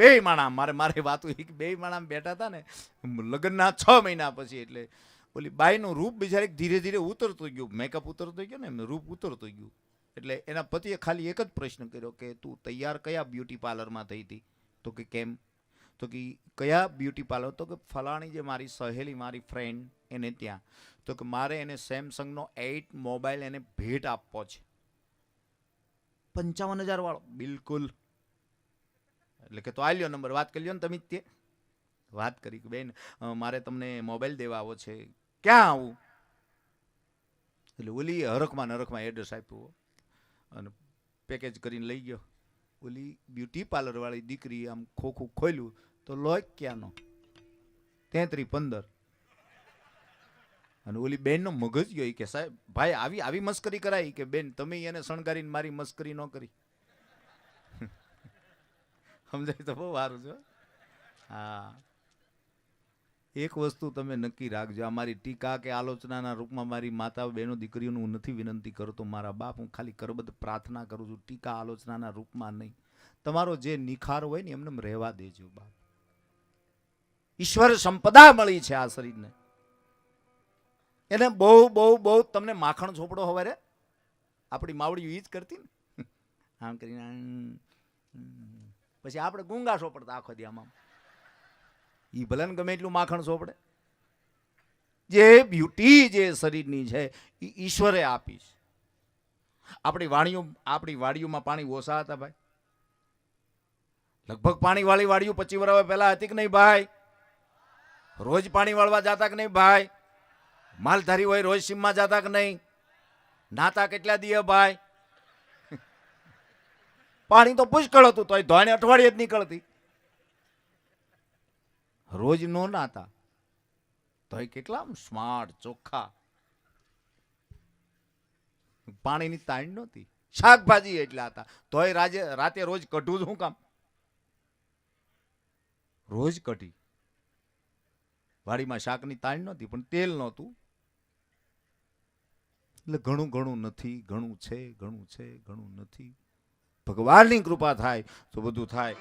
બે માણા મારે વાતું બે માણા બેઠા હતા ને લગ્નના 6 મહિના પછી, એટલે ઓલી બાઈનું રૂપ બિચારી ધીરે ધીરે ઉતરતું ગયું, મેકઅપ ઉતરતું ગયું ને રૂપ ઉતરતું ગયું. એટલે એના પતિએ ખાલી એક જ પ્રશ્ન કર્યો કે તું તૈયાર કયા બ્યુટી પાર્લરમાં થઈ હતી? તો કે કેમ? તો કે કયા બ્યુટી પાર્લર? તો કે ફલાણી જે મારી સહેલી મારી ફ્રેન્ડ એને ત્યાં. તો કે મારે એને સેમસંગનો 8 મોબાઈલ એને ભેટ આપવો છે. 55,000 વાળો? બિલકુલ. એટલે કે તો આ લ્યો નંબર, વાત કરી લ્યો ને તમે જ તે. વાત કરી કે બેન મારે તમને મોબાઈલ દેવા આવો છે, ક્યાં આવું? એટલે ઓલી હરખમાં નરખમાં એડ્રેસ આપ્યું અને પેકેજ કરીને લઈ ગયો. ઓલી બ્યુટી પાર્લર વાળી દીકરી આમ ખોખું ખોલ્યું તો લોક ક્યાંનો 33-15. અને ઓલી બેનનો મગજ ગયો કે સાહેબ ભાઈ આવી મસ્કરી કરાઈ કે બેન તમે એને શણગારીને મારી મસ્કરી ન કરી. સમજાય તો બહુ સારું છે. હા, એક વસ્તુ તમે નક્કી રાખજો, અમારી ટીકા કે આલોચનાના રૂપમાં મારી માતા બહેનો દીકરીઓનું હું નથી વિનંતી કરતો, મારા બાપ હું ખાલી કરબદ્ધ પ્રાર્થના કરું છું, ટીકા આલોચનાના રૂપમાં નહીં. તમારો જે નિખાર હોય ને એમને રહેવા દેજો બાપ. ઈશ્વર સંપદા મળી છે આ શરીરને, એને બહુ બહુ બહુ તમને માખણ ચોપડો હવે રે આપણી માવડી ઈ જ કરતી ને આમ કરીને, પછી આપણે ગુંગા ચોપડતા આખો દી આમ. ઈ ભલે ને ગમે એટલું માખણ ચોપડે, જે બ્યુટી જે શરીરની છે એ ઈશ્વરે આપી છે. આપણી વાડીઓમાં પાણી ઓછા હતા ભાઈ, લગભગ પાણી વાળી વાડીઓ 25 વર્ષ પહેલા હતી કે નહીં ભાઈ? રોજ પાણી વાળવા જતા કે નહીં ભાઈ? માલધારી હોય રોજ સીમમાં જતા કે નહીં? નાતા કેટલા દિયે ભાઈ? પાણી તો પુષ્કળ હતું તોય ધોઈને અઠવાડિયે જ નીકળતી. રોજ નો નાતા તોય કેટલા સ્માર્ટ ચોખ્ખા. પાણીની તાણ નહોતી, શાકભાજી એટલા હતા તોય રાતે રોજ કઢું શું કામ? રોજ કઢી. વાડીમાં શાકની તાણ નહોતી પણ તેલ નહોતું. એટલે ઘણું ઘણું નથી, ઘણું છે, ઘણું છે, ઘણું નથી. ભગવાનની કૃપા થાય તો બધું થાય.